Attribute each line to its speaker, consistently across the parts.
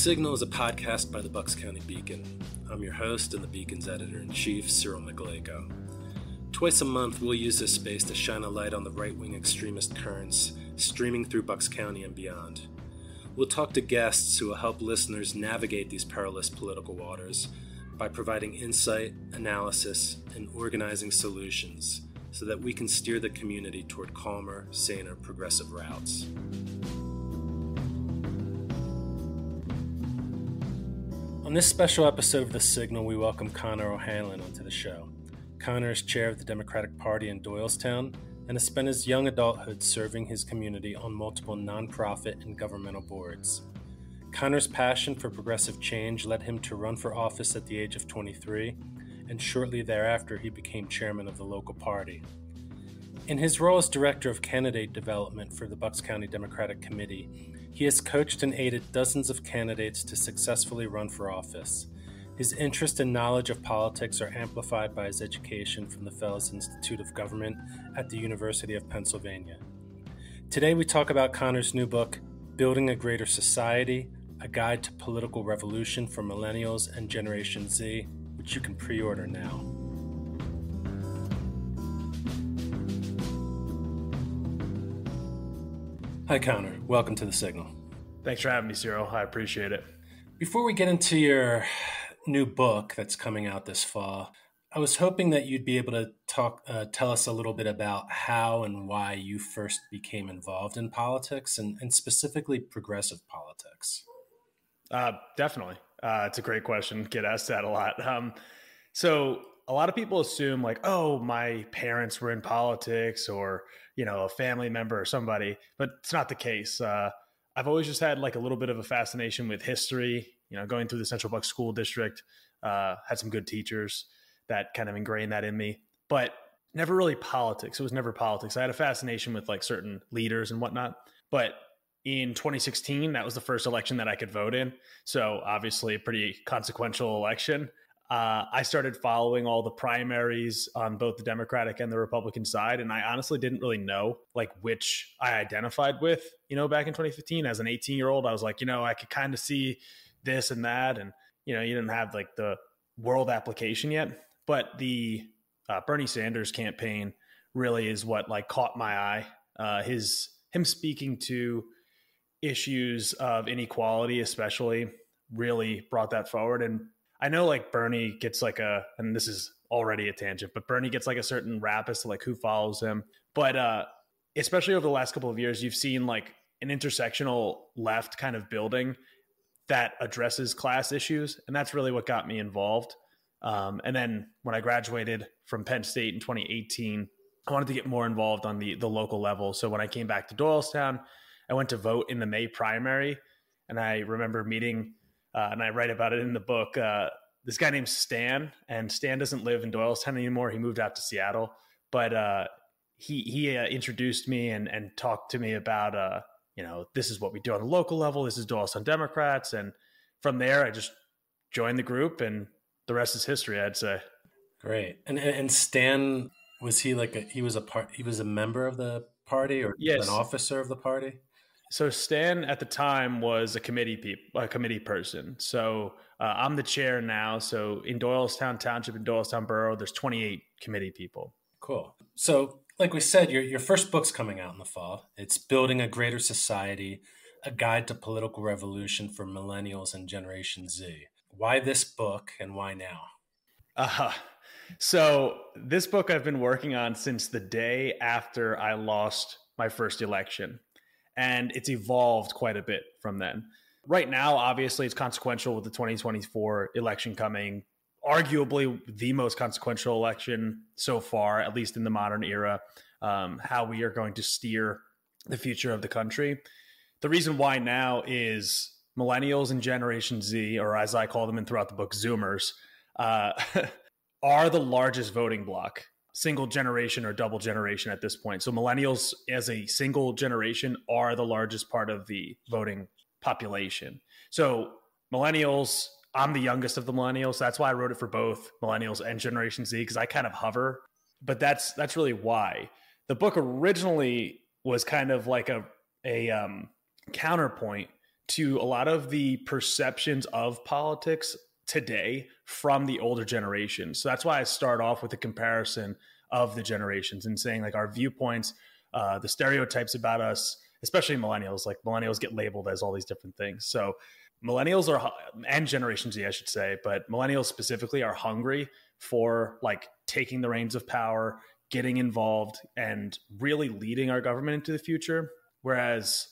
Speaker 1: Signal is a podcast by the Bucks County Beacon. I'm your host and the Beacon's editor-in-chief, Cyril Nicolaico. Twice a month, we'll use this space to shine a light on the right-wing extremist currents streaming through Bucks County and beyond. We'll talk to guests who will help listeners navigate these perilous political waters by providing insight, analysis, and organizing solutions so that we can steer the community toward calmer, saner, progressive routes. On this special episode of The Signal, we welcome Connor O'Hanlon onto the show. Connor is chair of the Democratic Party in Doylestown and has spent his young adulthood serving his community on multiple nonprofit and governmental boards. Connor's passion for progressive change led him to run for office at the age of 23, and shortly thereafter he became chairman of the local party. In his role as director of candidate development for the Bucks County Democratic Committee, he has coached and aided dozens of candidates to successfully run for office. His interest and knowledge of politics are amplified by his education from the Fels Institute of Government at the University of Pennsylvania. Today we talk about Connor's new book, Building a Greater Society, A Guide to Political Revolution for Millennials and Generation Z, which you can pre-order now. Hi, Connor. Welcome to The Signal.
Speaker 2: Thanks for having me, Cyril. I appreciate it.
Speaker 1: Before we get into your new book that's coming out this fall, I was hoping that you'd be able to tell us a little bit about how and why you first became involved in politics and specifically progressive politics.
Speaker 2: Definitely. It's a great question. Get asked that a lot. So a lot of people assume like, oh, my parents were in politics or, a family member or somebody, but it's not the case. I've always just had like a little bit of a fascination with history, going through the Central Bucks School District, had some good teachers that kind of ingrained that in me, but never really politics. It was never politics. I had a fascination with like certain leaders and whatnot, but in 2016, that was the first election that I could vote in. So obviously a pretty consequential election. I started following all the primaries on both the Democratic and the Republican side. And I honestly didn't really know like which I identified with, back in 2015 as an 18-year-old, I was like, I could kind of see this and that. And, you didn't have like the world application yet, but the Bernie Sanders campaign really is what like caught my eye. Him speaking to issues of inequality, especially really brought that forward. And I know like Bernie gets like and this is already a tangent, but Bernie gets like a certain rap as to like who follows him. But especially over the last couple of years, you've seen like an intersectional left kind of building that addresses class issues. And that's really what got me involved. And then when I graduated from Penn State in 2018, I wanted to get more involved on the local level. So when I came back to Doylestown, I went to vote in the May primary. And I remember meeting and I write about it in the book, this guy named Stan, and Stan doesn't live in Doylestown anymore. He moved out to Seattle, but he introduced me and talked to me about, this is what we do on the local level. This is Doylestown Democrats. And from there, I just joined the group and the rest is history, I'd say.
Speaker 1: Great. And Stan, was he like he was a member of the party or
Speaker 2: yes,
Speaker 1: an officer of the party?
Speaker 2: So Stan at the time was a committee person. So I'm the chair now. So in Doylestown Township and Doylestown Borough, there's 28 committee people.
Speaker 1: Cool. So like we said, your first book's coming out in the fall. It's Building a Greater Society, A Guide to Political Revolution for Millennials and Generation Z. Why this book and why now?
Speaker 2: So this book I've been working on since the day after I lost my first election. And it's evolved quite a bit from then. Right now, obviously, it's consequential with the 2024 election coming, arguably the most consequential election so far, at least in the modern era, how we are going to steer the future of the country. The reason why now is Millennials and Generation Z, or as I call them and throughout the book, Zoomers, are the largest voting bloc. Single generation or double generation at this point. So millennials as a single generation are the largest part of the voting population. So millennials, I'm the youngest of the millennials. That's why I wrote it for both millennials and Generation Z, because I kind of hover, but that's really why. The book originally was kind of like a counterpoint to a lot of the perceptions of politics today from the older generation. So that's why I start off with a comparison of the generations and saying like our viewpoints, the stereotypes about us, especially millennials. Like millennials get labeled as all these different things. So millennials are, and Generation Z, I should say, but millennials specifically are hungry for like taking the reins of power, getting involved, and really leading our government into the future. Whereas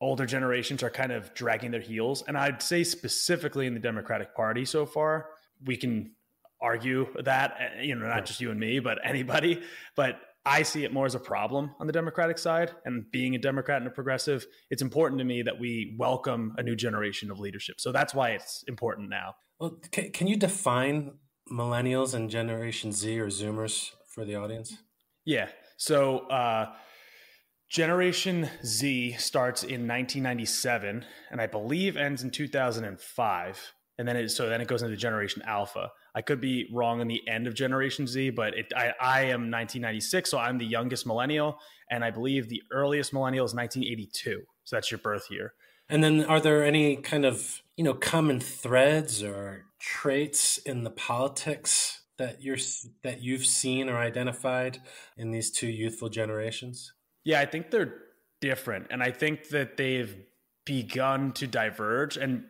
Speaker 2: older generations are kind of dragging their heels. And I'd say specifically in the Democratic Party so far, we can argue that, not just you and me, but anybody. But I see it more as a problem on the Democratic side. And being a Democrat and a progressive, it's important to me that we welcome a new generation of leadership. So that's why it's important now.
Speaker 1: Well, can you define millennials and Generation Z or Zoomers for the audience?
Speaker 2: Yeah. So Generation Z starts in 1997 and I believe ends in 2005. And then it goes into Generation Alpha. I could be wrong on the end of Generation Z, but I am 1996, so I'm the youngest millennial. And I believe the earliest millennial is 1982. So that's your birth year.
Speaker 1: And then are there any kind of, common threads or traits in the politics that you've seen or identified in these two youthful generations?
Speaker 2: Yeah, I think they're different. And I think that they've begun to diverge. And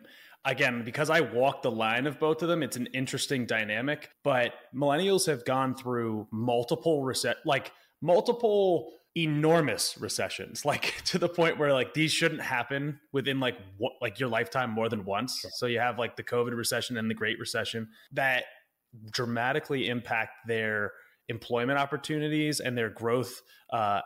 Speaker 2: again, because I walk the line of both of them, it's an interesting dynamic. But millennials have gone through multiple enormous recessions, like to the point where like these shouldn't happen within like your lifetime more than once. So you have like the COVID recession and the Great Recession that dramatically impact their employment opportunities and their growth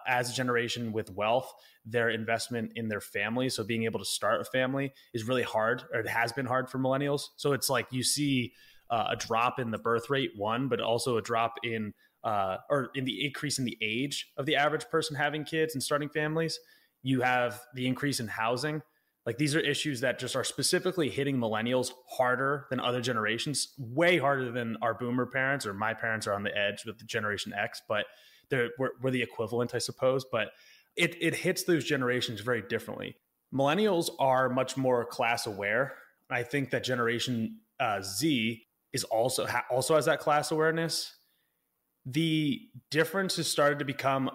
Speaker 2: as a generation with wealth, their investment in their family. So being able to start a family is really hard, or it has been hard for millennials. So it's like you see a drop in the birth rate, but also a drop in the increase in the age of the average person having kids and starting families. You have the increase in housing. Like these are issues that just are specifically hitting millennials harder than other generations, way harder than our boomer parents, or my parents are on the edge with the Generation X, but we're the equivalent, I suppose. But it hits those generations very differently. Millennials are much more class aware. I think that Generation Z is also has that class awareness. The difference has started to become,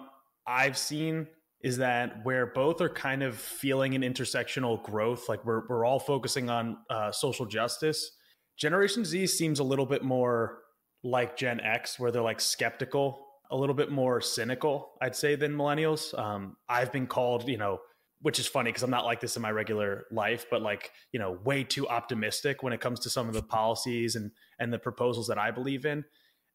Speaker 2: I've seen, is that where both are kind of feeling an intersectional growth, like we're all focusing on social justice. Generation Z seems a little bit more like Gen X, where they're like skeptical, a little bit more cynical, I'd say, than millennials. I've been called, which is funny because I'm not like this in my regular life, but like, way too optimistic when it comes to some of the policies and the proposals that I believe in.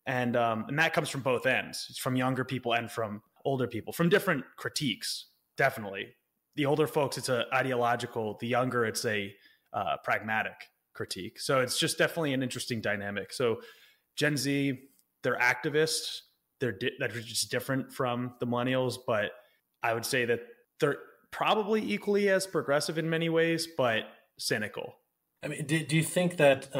Speaker 2: And that comes from both ends. It's from younger people and from older people, from different critiques. Definitely. The older folks, it's a ideological. The younger, it's a pragmatic critique. So it's just definitely an interesting dynamic. So Gen Z, they're activists. They're just different from the millennials, but I would say that they're probably equally as progressive in many ways, but cynical.
Speaker 1: I mean, do you think that,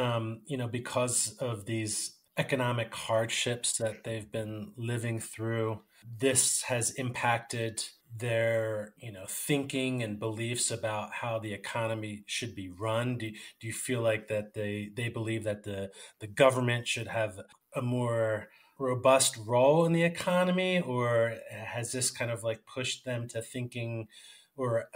Speaker 1: because of these economic hardships that they've been living through, this has impacted their, thinking and beliefs about how the economy should be run? Do you feel like that they believe that the government should have a more robust role in the economy, or has this kind of like pushed them to thinking or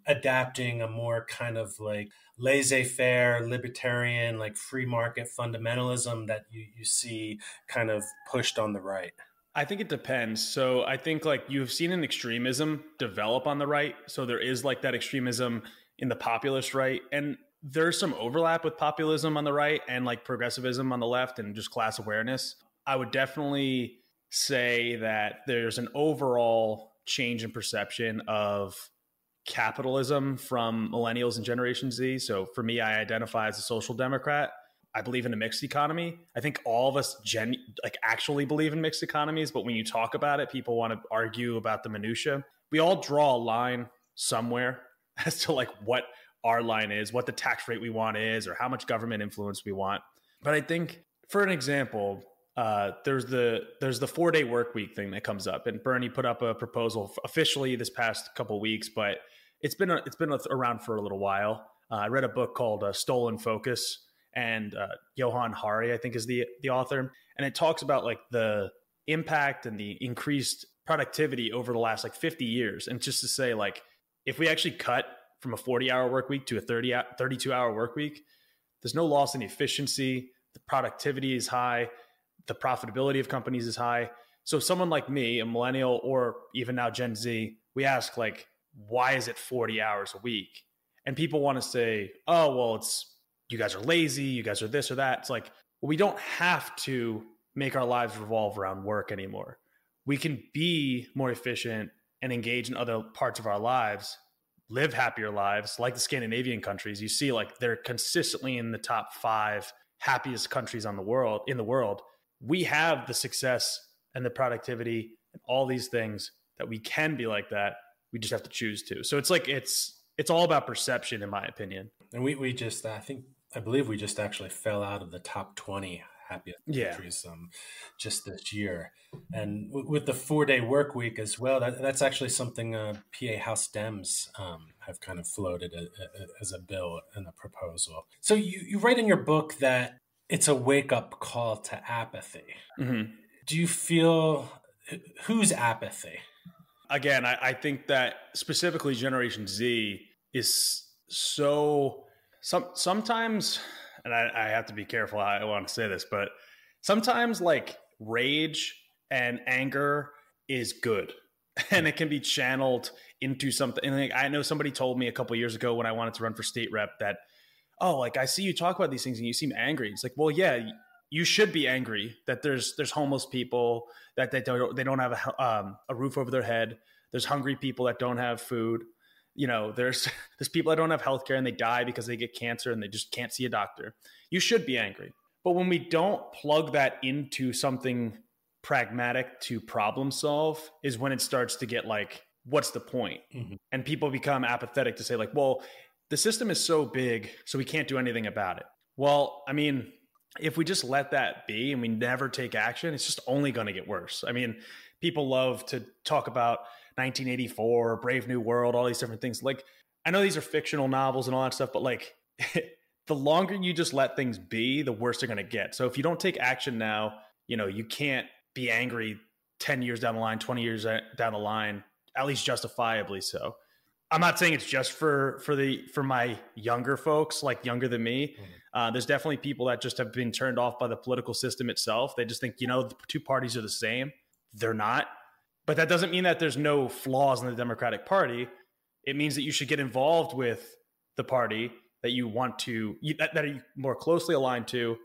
Speaker 1: adapting a more kind of like laissez-faire, libertarian, like free market fundamentalism that you see kind of pushed on the right?
Speaker 2: I think it depends. So I think like you've seen an extremism develop on the right. So there is like that extremism in the populist right. And there's some overlap with populism on the right and like progressivism on the left and just class awareness. I would definitely say that there's an overall change in perception of capitalism from millennials and Generation Z. So for me, I identify as a social democrat. I believe in a mixed economy. I think all of us actually believe in mixed economies, but when you talk about it, people want to argue about the minutia. We all draw a line somewhere as to like what our line is, what the tax rate we want is, or how much government influence we want. But I think, for an example, there's the 4-day work week thing that comes up, and Bernie put up a proposal officially this past couple of weeks, but it's been around for a little while. I read a book called Stolen Focus, and Johan Hari, I think, is the author. And it talks about like the impact and the increased productivity over the last like 50 years. And just to say, like, if we actually cut from a 40-hour work week to a 32-hour work week, there's no loss in efficiency. The productivity is high. The profitability of companies is high. So someone like me, a millennial, or even now Gen Z, we ask like, why is it 40 hours a week? And people want to say, oh, well, it's you guys are lazy, you guys are this or that. It's like, well, we don't have to make our lives revolve around work anymore. We can be more efficient and engage in other parts of our lives, live happier lives, like the Scandinavian countries. You see, like, they're consistently in the top 5 happiest countries in the world. We have the success and the productivity and all these things that we can be like that. We just have to choose to. So it's like, it's all about perception, in my opinion.
Speaker 1: And we just, I believe we just actually fell out of the top 20 happiest countries just this year. And with the 4-day work week as well, that's actually something PA House Dems have kind of floated as a bill and a proposal. So you write in your book that it's a wake-up call to apathy.
Speaker 2: Mm-hmm.
Speaker 1: Do you feel, whose apathy?
Speaker 2: Again, I think that specifically Generation Z is so... Sometimes, and I have to be careful how I want to say this, but sometimes like rage and anger is good and it can be channeled into something. And like, I know somebody told me a couple of years ago when I wanted to run for state rep that, oh, like I see you talk about these things and you seem angry. It's like, well, yeah, you should be angry that there's homeless people, that they don't have a roof over their head. There's hungry people that don't have food. You know, there's people that don't have healthcare and they die because they get cancer and they just can't see a doctor. You should be angry. But when we don't plug that into something pragmatic to problem solve is when it starts to get like, what's the point? Mm-hmm. And people become apathetic to say like, well, the system is so big, so we can't do anything about it. Well, I mean, if we just let that be and we never take action, it's just only going to get worse. I mean, people love to talk about 1984, Brave New World, all these different things. Like, I know these are fictional novels and all that stuff, but like the longer you just let things be, the worse they're going to get. So if you don't take action now, you know, you can't be angry 10 years down the line, 20 years down the line, at least justifiably so. I'm not saying it's just for my younger folks, like younger than me. Mm-hmm. There's definitely people that just have been turned off by the political system itself. They just think, you know, the two parties are the same. They're not. But that doesn't mean that there's no flaws in the Democratic Party. It means that you should get involved with the party that you want to, that are more closely aligned to,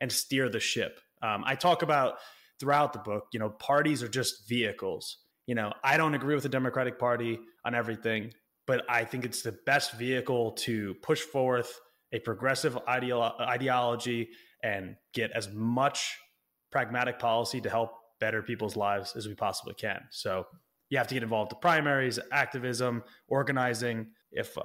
Speaker 2: and steer the ship. I talk about throughout the book, you know, parties are just vehicles. You know, I don't agree with the Democratic Party on everything, but I think it's the best vehicle to push forth a progressive ideology and get as much pragmatic policy to help better people's lives as we possibly can. So you have to get involved in primaries, activism, organizing. If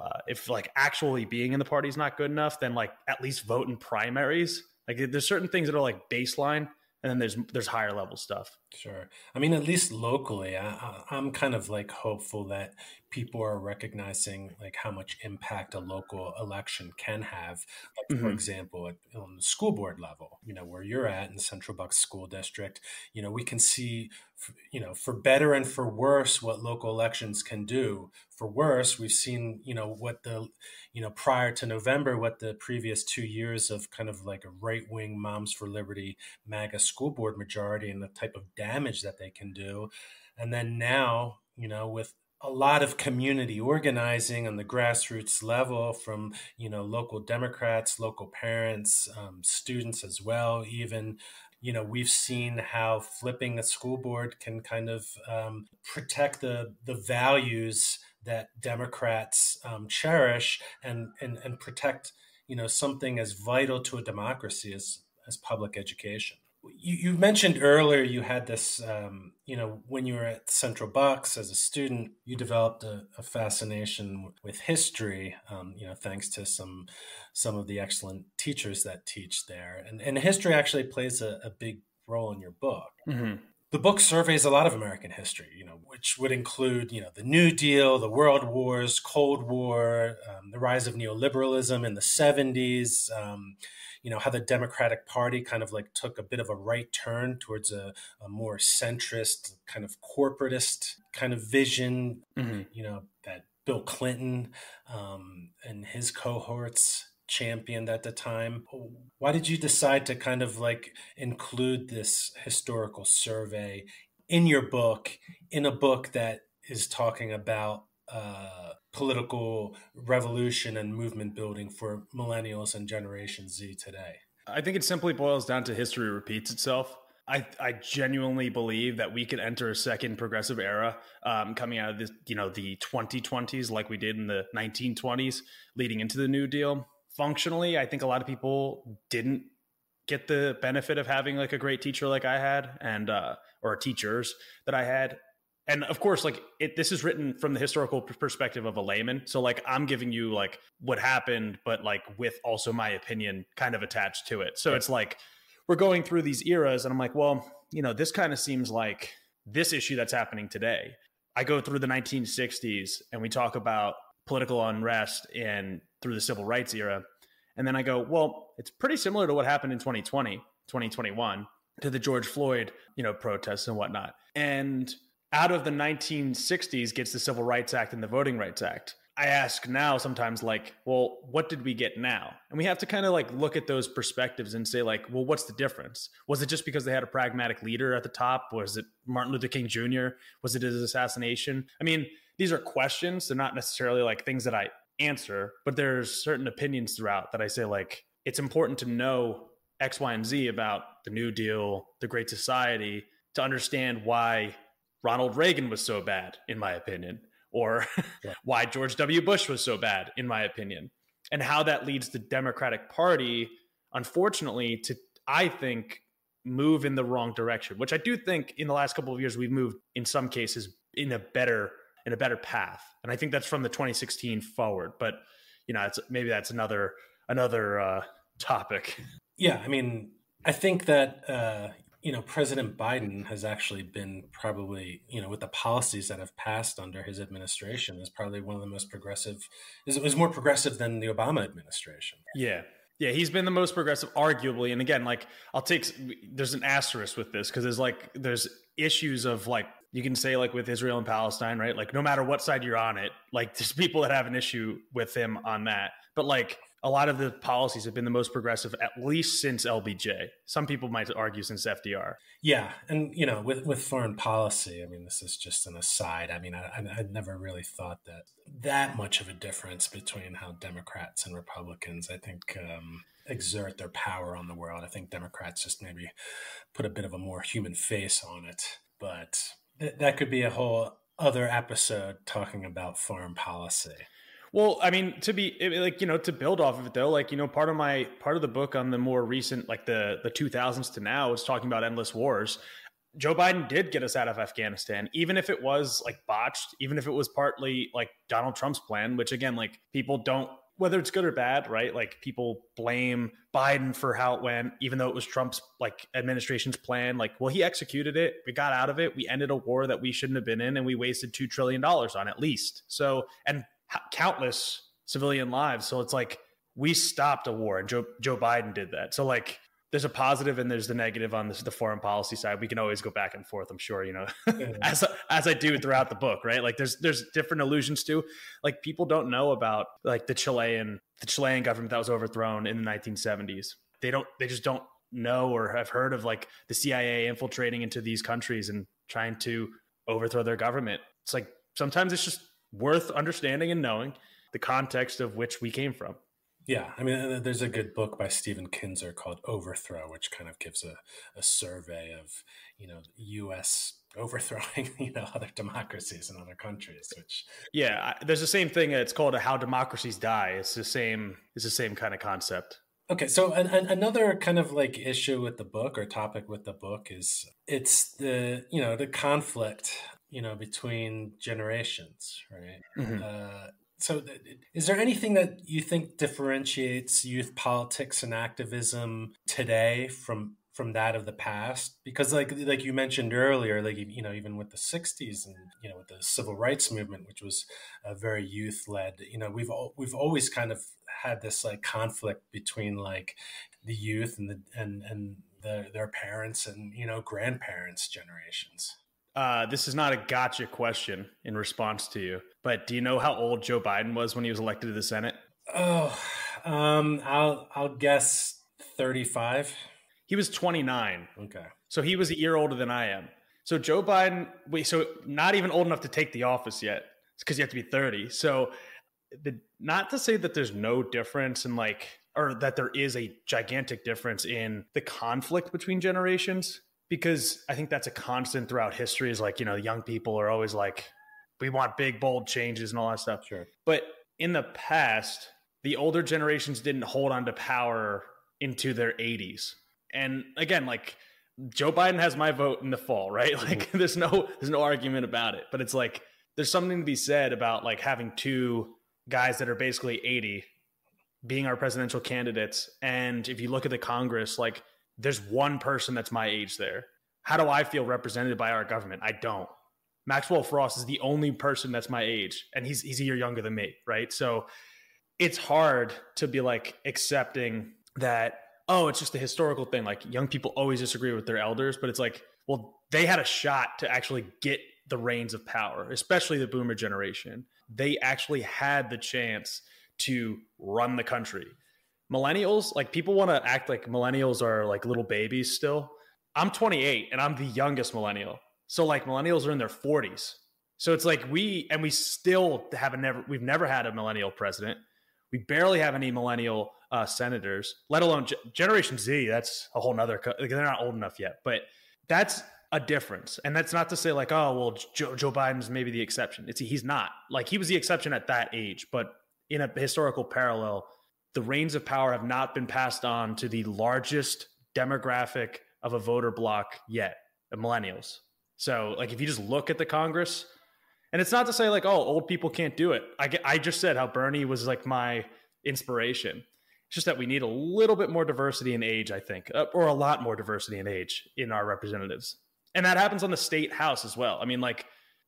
Speaker 2: like actually being in the party is not good enough, then like at least vote in primaries. Like there's certain things that are like baseline, and then there's higher level stuff.
Speaker 1: Sure. I mean, at least locally, I'm kind of like hopeful that people are recognizing like how much impact a local election can have. Like, for example, on the school board level, you know, where you're at in the Central Bucks School District, you know, we can see, you know, for better and for worse, what local elections can do. For worse, we've seen, you know, prior to November, what the previous 2 years of kind of like a right-wing Moms for Liberty MAGA school board majority and the type of damage that they can do. And then now, you know, with a lot of community organizing on the grassroots level from, you know, local Democrats, local parents, students as well, even, you know, we've seen how flipping a school board can kind of protect the values that Democrats cherish and protect, you know, something as vital to a democracy as public education. You mentioned earlier you had this, you know, when you were at Central Bucks as a student, you developed a fascination with history, you know, thanks to some of the excellent teachers that teach there. And history actually plays a big role in your book.
Speaker 2: Mm-hmm.
Speaker 1: The book surveys a lot of American history, which would include, the New Deal, the World Wars, Cold War, the rise of neoliberalism in the 70s, how the Democratic Party kind of like took a bit of a right turn towards a more centrist, kind of corporatist kind of vision, that Bill Clinton and his cohorts championed at the time. Why did you decide to kind of like include this historical survey in your book, in a book that is talking about political revolution and movement building for millennials and Generation Z today?
Speaker 2: I think it simply boils down to history repeats itself. I genuinely believe that we could enter a second progressive era coming out of this, the 2020s, like we did in the 1920s, leading into the New Deal. Functionally, I think a lot of people didn't get the benefit of having like a great teacher like I had, and or teachers that I had. And of course, like this is written from the historical perspective of a layman. So like I'm giving you like what happened, but like with also my opinion kind of attached to it. So it's like we're going through these eras and I'm like, well, this kind of seems like this issue that's happening today. I go through the 1960s and we talk about political unrest and through the civil rights era. And then I go, well, it's pretty similar to what happened in 2020, 2021 to the George Floyd, protests and whatnot. And out of the 1960s gets the Civil Rights Act and the Voting Rights Act. I ask now sometimes like, well, what did we get now? And we have to kind of like look at those perspectives and say like, well, what's the difference? Was it just because they had a pragmatic leader at the top? Was it Martin Luther King Jr.? Was it his assassination? I mean, these are questions. They're not necessarily like things that I answer, but there's certain opinions throughout that I say like, it's important to know X, Y, and Z about the New Deal, the Great Society, to understand why Ronald Reagan was so bad, in my opinion, or why George W. Bush was so bad, in my opinion, and how that leads the Democratic Party, unfortunately, to, I think, move in the wrong direction, which I do think in the last couple of years, we've moved in some cases in a better path. And I think that's from the 2016 forward, but maybe that's another topic.
Speaker 1: Yeah. I mean, I think that, President Biden has actually been probably, with the policies that have passed under his administration, is probably one of the most progressive. It was more progressive than the Obama administration.
Speaker 2: Yeah. Yeah, he's been the most progressive, arguably. And again, like there's an asterisk with this because there's issues of like, you can say like with Israel and Palestine, right? Like no matter what side you're on it, like there's people that have an issue with him on that. But like a lot of the policies have been the most progressive, at least since LBJ. Some people might argue since FDR.
Speaker 1: Yeah. And, with foreign policy, I mean, this is just an aside. I mean, I never really thought that much of a difference between how Democrats and Republicans, I think, exert their power on the world. I think Democrats just maybe put a bit of a more human face on it. But that could be a whole other episode talking about foreign policy.
Speaker 2: Well, I mean, to build off of it though, like, part of the book on the more recent, like the 2000s to now is talking about endless wars. Joe Biden did get us out of Afghanistan, even if it was like botched, even if it was partly like Donald Trump's plan, which again, like people don't, whether it's good or bad, right? Like people blame Biden for how it went, even though it was Trump's like administration's plan. Like, well, he executed it. We got out of it. We ended a war that we shouldn't have been in, and we wasted $2 trillion on at least. So, and countless civilian lives. So it's like we stopped a war, and Joe Biden did that. So like there's a positive and there's the negative on the foreign policy side. We can always go back and forth, I'm sure, as I do throughout the book, right? Like there's different allusions to, like, people don't know about like the Chilean government that was overthrown in the 1970s. They just don't know or have heard of like the CIA infiltrating into these countries and trying to overthrow their government. It's like sometimes it's just worth understanding and knowing the context of which we came from.
Speaker 1: Yeah. I mean, there's a good book by Stephen Kinzer called Overthrow, which kind of gives a survey of, U.S. overthrowing, other democracies and other countries, which.
Speaker 2: Yeah. There's the same thing. It's called How Democracies Die. It's the same kind of concept.
Speaker 1: Okay. So another kind of like issue with the book or topic with the book is it's the conflict, between generations, right?
Speaker 2: Mm-hmm.
Speaker 1: So is there anything that you think differentiates youth politics and activism today from from that of the past? Because like you mentioned earlier, like even with the 60s and with the civil rights movement, which was very youth led, we've always kind of had this like conflict between like the youth and their parents and grandparents generations.
Speaker 2: This is not a gotcha question in response to you, but do you know how old Joe Biden was when he was elected to the Senate?
Speaker 1: Oh, I'll guess 35.
Speaker 2: He was 29.
Speaker 1: Okay.
Speaker 2: So he was a year older than I am. So Joe Biden, so not even old enough to take the office yet. It's because you have to be 30. So not to say that there's no difference in or that there is a gigantic difference in the conflict between generations, because I think that's a constant throughout history is young people are always like, we want big, bold changes and all that stuff.
Speaker 1: Sure.
Speaker 2: But in the past, the older generations didn't hold on to power into their 80s. And again, Joe Biden has my vote in the fall, right? There's no argument about it. But it's there's something to be said about having two guys that are basically 80 being our presidential candidates. And if you look at the Congress, there's one person that's my age there. How do I feel represented by our government? I don't. Maxwell Frost is the only person that's my age, and he's a year younger than me, right? So it's hard to be accepting that, oh, it's just a historical thing. Young people always disagree with their elders, but it's well, they had a shot to actually get the reins of power, especially the boomer generation. They actually had the chance to run the country. Millennials, people want to act like millennials are little babies still. I'm 28 and I'm the youngest millennial. So millennials are in their 40s. So it's we've never had a millennial president. We barely have any millennial senators, let alone Generation Z. That's a whole nother, they're not old enough yet, but that's a difference. And that's not to say Joe Biden's maybe the exception. He's not. He was the exception at that age, but in a historical parallel, the reins of power have not been passed on to the largest demographic of a voter block yet, the millennials. So if you just look at the Congress, and it's not to say old people can't do it. I just said how Bernie was my inspiration. It's just that we need a little bit more diversity in age, I think, or a lot more diversity in age in our representatives. And that happens on the state house as well. I mean,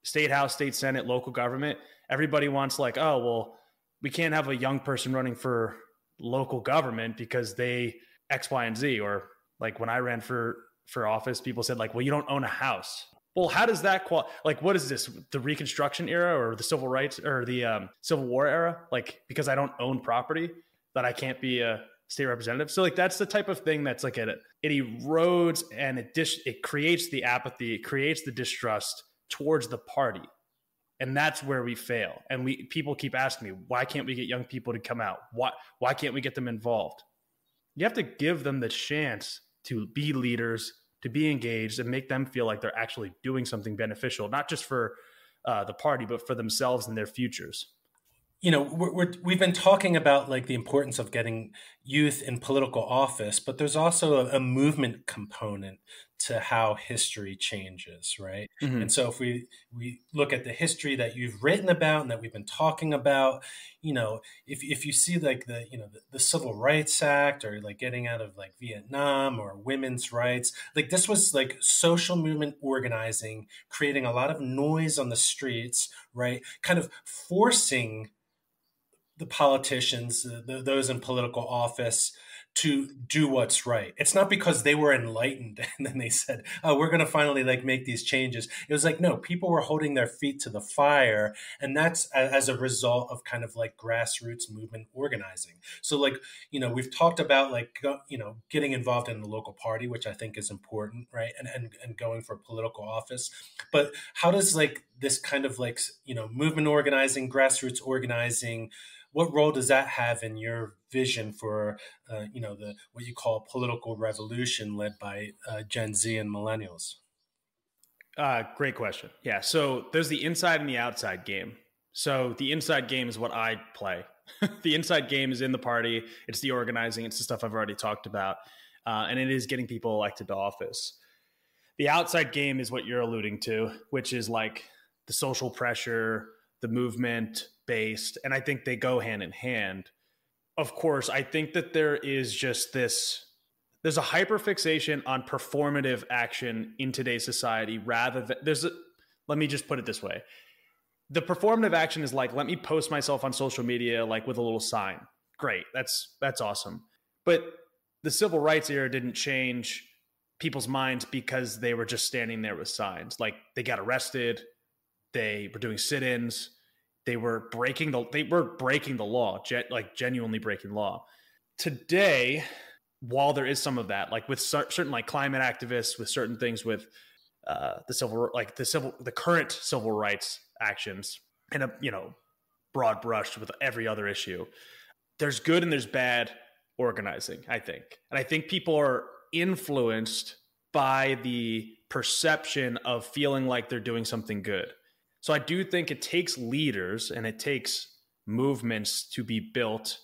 Speaker 2: state house, state senate, local government, everybody wants oh, well, we can't have a young person running for local government because they X, Y, and Z. Or when I ran for office, people said well, you don't own a house. Well, how does that what is this, the Reconstruction era or the civil rights or the Civil War era? Because I don't own property that I can't be a state representative. So that's the type of thing that's it erodes and it creates the apathy, it creates the distrust towards the party. And that's where we fail. And people keep asking me, why can't we get young people to come out? Why can't we get them involved? You have to give them the chance to be leaders, to be engaged, and make them feel like they're actually doing something beneficial, not just for the party, but for themselves and their futures.
Speaker 1: We've been talking about the importance of getting youth in political office, but there's also a movement component to how history changes, right? Mm-hmm. And so if we look at the history that you've written about and that we've been talking about, if you see the Civil Rights Act or getting out of Vietnam or women's rights, this was social movement organizing, creating a lot of noise on the streets, right? Kind of forcing the politicians, those in political office, to do what's right. It's not because they were enlightened and then they said, oh, we're going to finally make these changes. It was no, people were holding their feet to the fire. And that's as a result of kind of grassroots movement organizing. So we've talked about getting involved in the local party, which I think is important, right? And going for political office. But how does this kind of movement organizing, grassroots organizing, what role does that have in your vision for, the what you call political revolution led by Gen Z and millennials?
Speaker 2: Great question. Yeah. So there's the inside and the outside game. So the inside game is what I play. The inside game is in the party. It's the organizing. It's the stuff I've already talked about. And it is getting people elected to office. The outside game is what you're alluding to, which is the social pressure, the movement based. And I think they go hand in hand. Of course, I think that there is just this there's a hyperfixation on performative action in today's society rather than let me just put it this way. The performative action is like, let me post myself on social media, like with a little sign. Great. That's awesome. But the civil rights era didn't change people's minds because they were just standing there with signs. Like they got arrested. They were doing sit-ins. They were breaking the law, like genuinely breaking law. Today, while there is some of that, like with certain like climate activists, with certain things with the current civil rights actions, and broad brushed with every other issue, there's good and there's bad organizing, I think. And I think people are influenced by the perception of feeling like they're doing something good. So I do think it takes leaders and it takes movements to be built.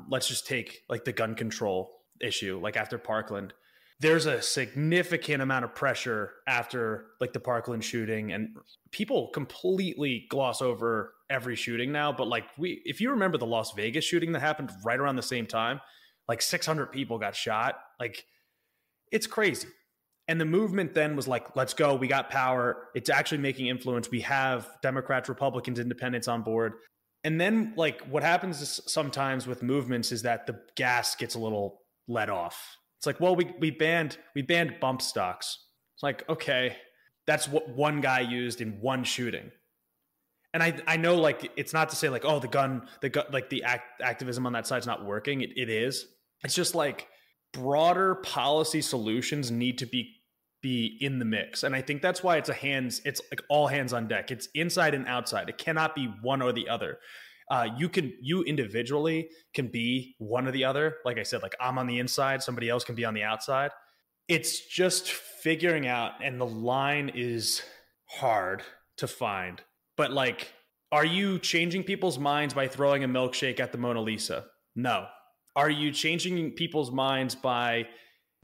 Speaker 2: Let's just take like the gun control issue, like after Parkland. There's a significant amount of pressure after like the Parkland shooting, and people completely gloss over every shooting now. But like if you remember the Las Vegas shooting that happened right around the same time, like 600 people got shot. Like it's crazy. And the movement then was like, let's go. We got power. It's actually making influence. We have Democrats, Republicans, independents on board. And then like what happens is sometimes with movements is that the gas gets a little let off. It's like, well, we banned bump stocks. It's like, okay, that's what one guy used in one shooting. And I know like, it's not to say like, oh, the gun, like the activism on that side's not working. It is. It's just like broader policy solutions need to be in the mix. And I think that's why it's like all hands on deck. It's inside and outside. It cannot be one or the other. You individually can be one or the other. Like I said, like I'm on the inside, somebody else can be on the outside. It's just figuring out, and the line is hard to find. But like, are you changing people's minds by throwing a milkshake at the Mona Lisa? No. Are you changing people's minds by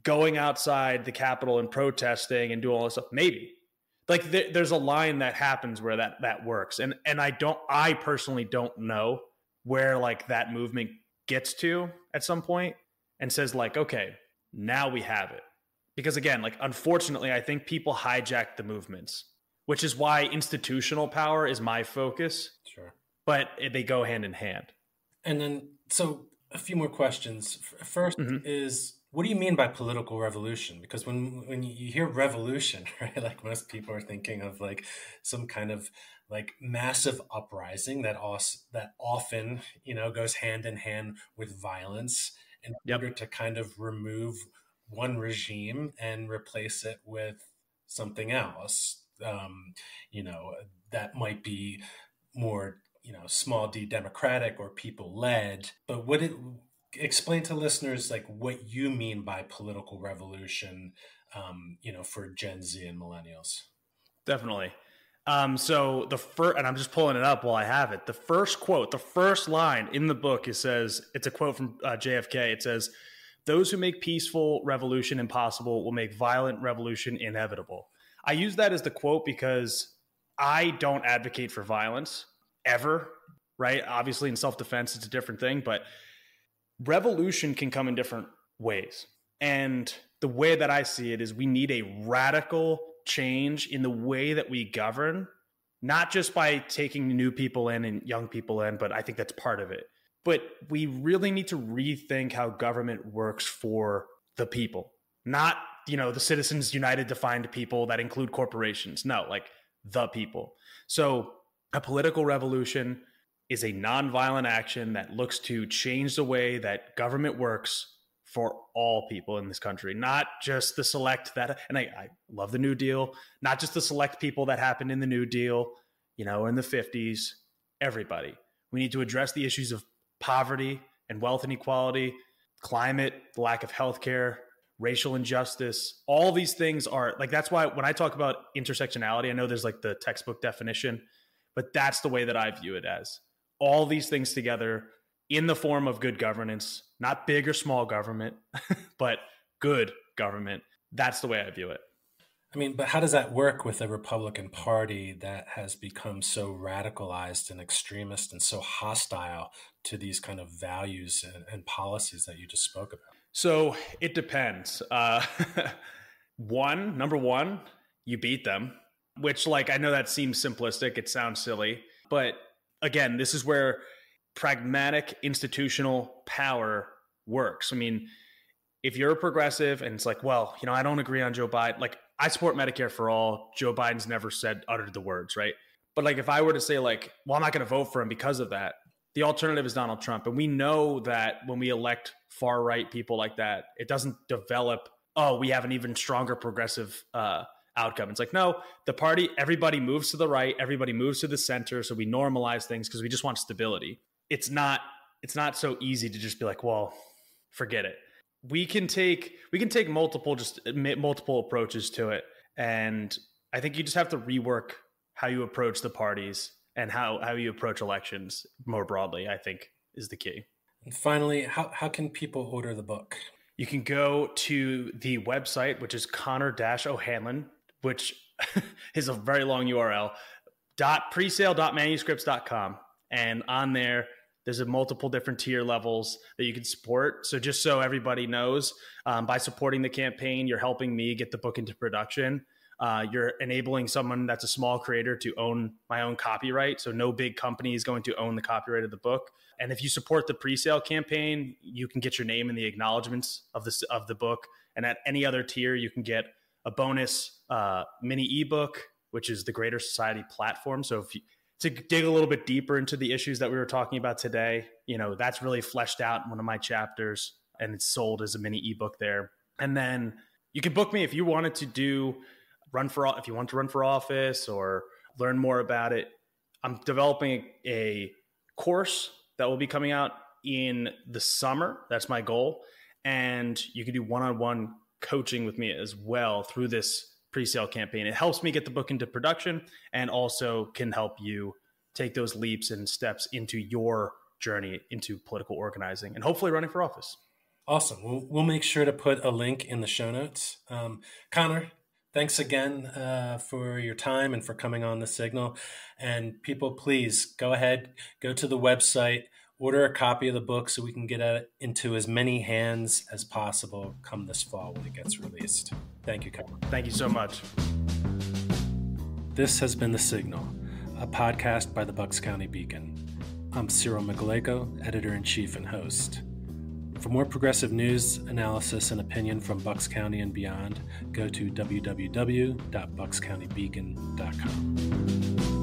Speaker 2: going outside the Capitol and protesting and doing all this stuff? Maybe. Like there's a line that happens where that works. And I personally don't know where like that movement gets to at some point and says like, okay, now we have it. Because again, like unfortunately, I think people hijack the movements, which is why institutional power is my focus.
Speaker 1: Sure.
Speaker 2: But they go hand in hand.
Speaker 1: And then, so a few more questions. First is, what do you mean by political revolution? Because when you hear revolution, right, like most people are thinking of like some kind of like massive uprising that often, goes hand in hand with violence in order to kind of remove one regime and replace it with something else, that might be more, small d democratic or people led. But explain to listeners like what you mean by political revolution, for Gen Z and millennials.
Speaker 2: Definitely. So and I'm just pulling it up while I have it. The first quote, the first line in the book, it's a quote from JFK. It says, "Those who make peaceful revolution impossible will make violent revolution inevitable." I use that as the quote because I don't advocate for violence ever, right? Obviously in self-defense, it's a different thing, but revolution can come in different ways. And the way that I see it is we need a radical change in the way that we govern, not just by taking new people in and young people in, but I think that's part of it. But we really need to rethink how government works for the people, not, the Citizens United defined people that include corporations. No, like the people. So a political revolution is a nonviolent action that looks to change the way that government works for all people in this country, not just the select that, and I love the New Deal, not just the select people that happened in the New Deal, in the 50s, everybody. We need to address the issues of poverty and wealth inequality, climate, the lack of healthcare, racial injustice. All these things are like, that's why when I talk about intersectionality, I know there's like the textbook definition, but that's the way that I view it as. All these things together in the form of good governance, not big or small government, but good government. That's the way I view it.
Speaker 1: I mean, but how does that work with a Republican Party that has become so radicalized and extremist and so hostile to these kind of values and policies that you just spoke about?
Speaker 2: So it depends. Number one, you beat them, which I know that seems simplistic. It sounds silly, but again, this is where pragmatic institutional power works. I mean, if you're a progressive and it's well, I don't agree on Joe Biden. I support Medicare for all. Joe Biden's never uttered the words, right? But if I were to say well, I'm not going to vote for him because of that, the alternative is Donald Trump. And we know that when we elect far right people like that, it doesn't develop, we have an even stronger progressive outcome. It's no, the party, everybody moves to the right, everybody moves to the center. So we normalize things because we just want stability. It's not so easy to just be well, forget it. We can take multiple approaches to it. And I think you just have to rework how you approach the parties and how you approach elections more broadly, I think, is the key.
Speaker 1: And finally, how can people order the book?
Speaker 2: You can go to the website, which is Connor-O'Hanlon, which is a very long URL, presale.manuscripts.com. And on there's a multiple different tier levels that you can support. So just so everybody knows, by supporting the campaign, you're helping me get the book into production. You're enabling someone that's a small creator to own my own copyright. So no big company is going to own the copyright of the book. And if you support the pre-sale campaign, you can get your name in the acknowledgments of the book. And at any other tier, you can get a bonus mini ebook, which is the Greater Society platform. So to dig a little bit deeper into the issues that we were talking about today, that's really fleshed out in one of my chapters, and it's sold as a mini ebook there. And then you can book me if you wanted to if you want to run for office or learn more about it. I'm developing a course that will be coming out in the summer. That's my goal. And you can do one-on-one coaching with me as well through this pre-sale campaign. It helps me get the book into production and also can help you take those leaps and steps into your journey into political organizing and hopefully running for office.
Speaker 1: Awesome. We'll make sure to put a link in the show notes. Connor, thanks again for your time and for coming on The Signal. And people, please go ahead, go to the website, order a copy of the book so we can get it into as many hands as possible come this fall when it gets released. Thank you, Connor.
Speaker 2: Thank you so much.
Speaker 1: This has been The Signal, a podcast by the Bucks County Beacon. I'm Cyril Migaleko, editor-in-chief and host. For more progressive news, analysis, and opinion from Bucks County and beyond, go to www.buckscountybeacon.com.